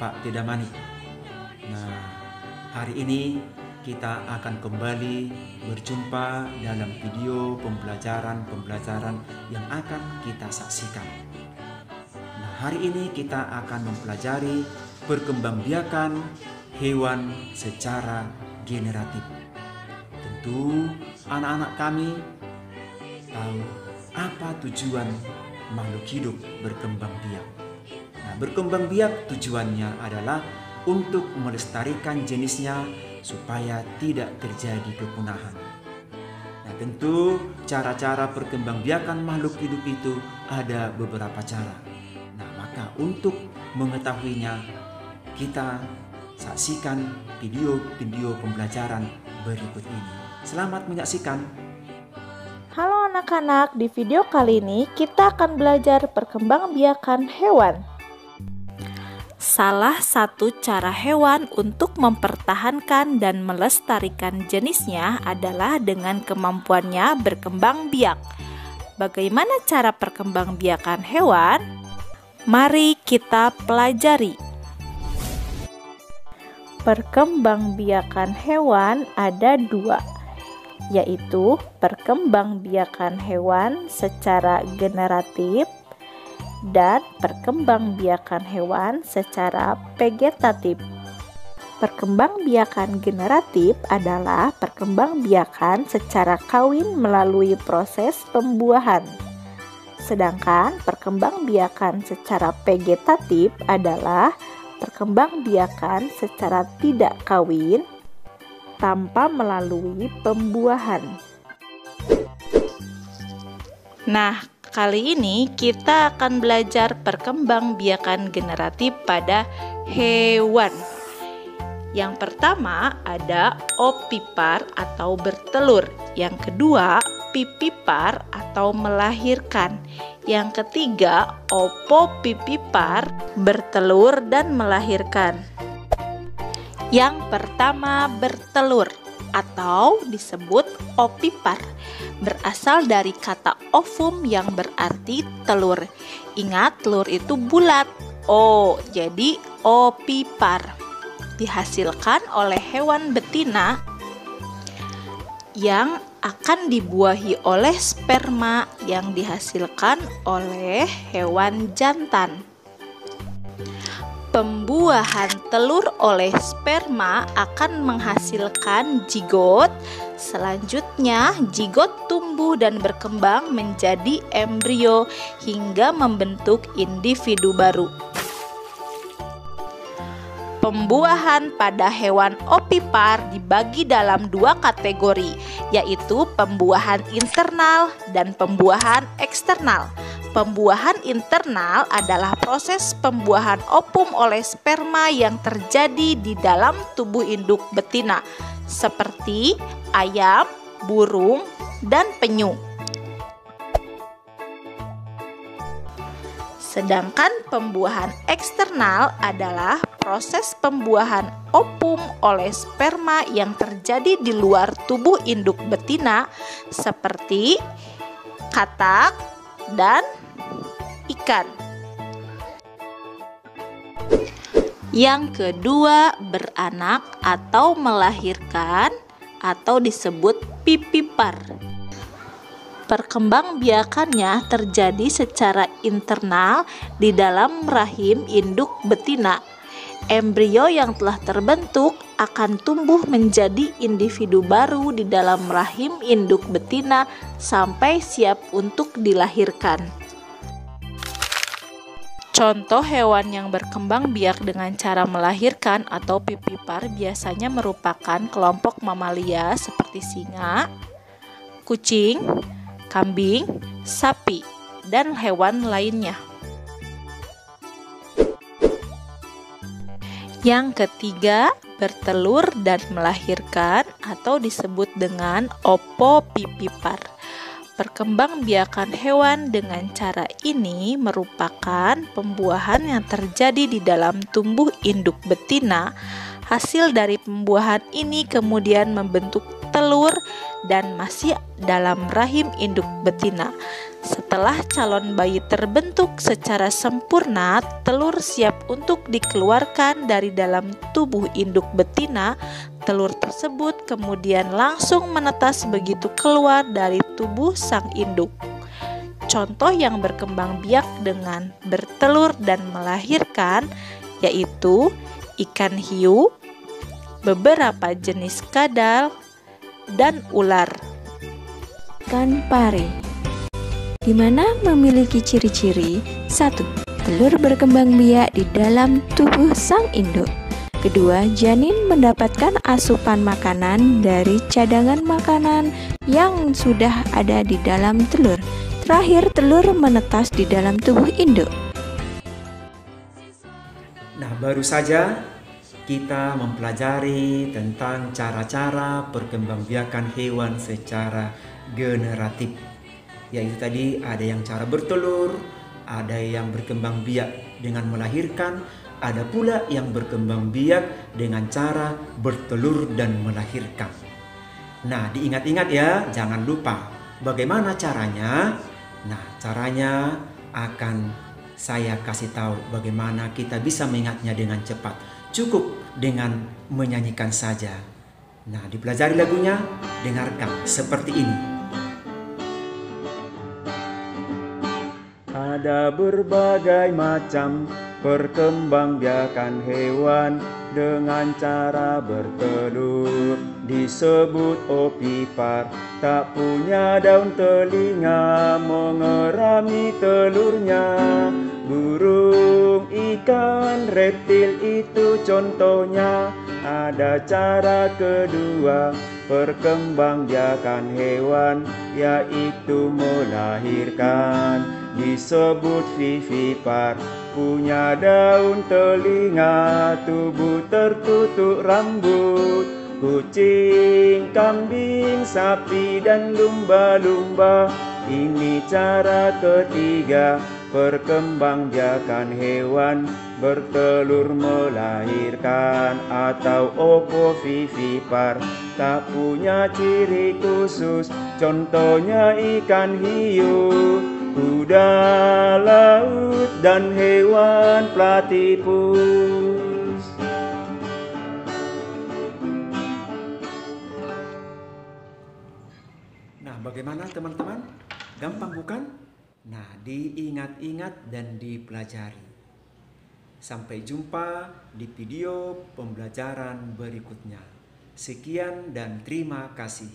Pak Tidamani. Nah, hari ini kita akan kembali berjumpa dalam video pembelajaran yang akan kita saksikan. Nah, hari ini kita akan mempelajari perkembangbiakan hewan secara generatif. Tentu anak-anak kami tahu apa tujuan makhluk hidup berkembang biak. Nah, berkembang biak tujuannya adalah untuk melestarikan jenisnya supaya tidak terjadi kepunahan. Nah, tentu cara-cara perkembangbiakan makhluk hidup itu ada beberapa cara. Nah, maka untuk mengetahuinya kita saksikan video pembelajaran berikut ini. Selamat menyaksikan. Halo anak-anak, di video kali ini kita akan belajar perkembangbiakan hewan. Salah satu cara hewan untuk mempertahankan dan melestarikan jenisnya adalah dengan kemampuannya berkembang biak. Bagaimana cara perkembangbiakan hewan? Mari kita pelajari. Perkembangbiakan hewan ada dua, yaitu perkembangbiakan hewan secara generatif dan perkembangbiakan hewan secara vegetatif. Perkembangbiakan generatif adalah perkembangbiakan secara kawin melalui proses pembuahan. Sedangkan perkembangbiakan secara vegetatif adalah perkembangbiakan secara tidak kawin tanpa melalui pembuahan. Nah, kali ini kita akan belajar perkembangbiakan generatif pada hewan. Yang pertama ada ovipar atau bertelur. Yang kedua pipipar atau melahirkan. Yang ketiga ovovivipar, bertelur dan melahirkan. Yang pertama bertelur atau disebut ovipar, berasal dari kata ovum yang berarti telur. Ingat, telur itu bulat. Jadi ovipar. Dihasilkan oleh hewan betina yang akan dibuahi oleh sperma yang dihasilkan oleh hewan jantan. Pembuahan telur oleh sperma akan menghasilkan zigot. Selanjutnya, zigot tumbuh dan berkembang menjadi embrio hingga membentuk individu baru. Pembuahan pada hewan ovipar dibagi dalam dua kategori, yaitu pembuahan internal dan pembuahan eksternal. Pembuahan internal adalah proses pembuahan ovum oleh sperma yang terjadi di dalam tubuh induk betina, seperti ayam, burung, dan penyu. Sedangkan pembuahan eksternal adalah proses pembuahan ovum oleh sperma yang terjadi di luar tubuh induk betina, seperti katak dan ikan. Yang kedua, beranak atau melahirkan atau disebut pipipar. Perkembangbiakannya terjadi secara internal di dalam rahim induk betina. Embrio yang telah terbentuk akan tumbuh menjadi individu baru di dalam rahim induk betina sampai siap untuk dilahirkan. Contoh hewan yang berkembang biak dengan cara melahirkan atau pipipar biasanya merupakan kelompok mamalia seperti singa, kucing, kambing, sapi, dan hewan lainnya. Yang ketiga, bertelur dan melahirkan atau disebut dengan ovovivipar. Perkembangbiakan hewan dengan cara ini merupakan pembuahan yang terjadi di dalam tubuh induk betina. Hasil dari pembuahan ini kemudian membentuk telur bertelur dan masih dalam rahim induk betina. Setelah calon bayi terbentuk secara sempurna, telur siap untuk dikeluarkan dari dalam tubuh induk betina. Telur tersebut kemudian langsung menetas begitu keluar dari tubuh sang induk. Contoh yang berkembang biak dengan bertelur dan melahirkan yaitu ikan hiu, beberapa jenis kadal, dan ular. Ikan pari, di mana memiliki ciri-ciri: 1. Telur berkembang biak di dalam tubuh sang induk. 2. Janin mendapatkan asupan makanan dari cadangan makanan yang sudah ada di dalam telur. Terakhir, telur menetas di dalam tubuh induk. Nah, baru saja kita mempelajari tentang cara-cara perkembangbiakan hewan secara generatif. Yaitu tadi ada yang cara bertelur, ada yang berkembang biak dengan melahirkan, ada pula yang berkembang biak dengan cara bertelur dan melahirkan. Nah, diingat-ingat ya, jangan lupa bagaimana caranya. Nah, caranya akan saya kasih tahu bagaimana kita bisa mengingatnya dengan cepat. Cukup dengan menyanyikan saja. Nah, dipelajari lagunya, dengarkan seperti ini. Ada berbagai macam perkembangbiakan hewan dengan cara bertelur, disebut opipar. Tak punya daun telinga mengerami telurnya. Burung, ikan, reptil itu contohnya. Ada cara kedua perkembangbiakan hewan, yaitu melahirkan, disebut vivipar. Punya daun telinga, tubuh tertutup rambut. Kucing, kambing, sapi, dan lumba-lumba. Ini cara ketiga perkembangbiakan hewan, bertelur melahirkan atau ovovivipar. Tak punya ciri khusus, contohnya ikan hiu, kuda laut, dan hewan platypus. Nah, bagaimana teman-teman? Gampang bukan? Nah, diingat-ingat dan dipelajari. Sampai jumpa di video pembelajaran berikutnya. Sekian dan terima kasih.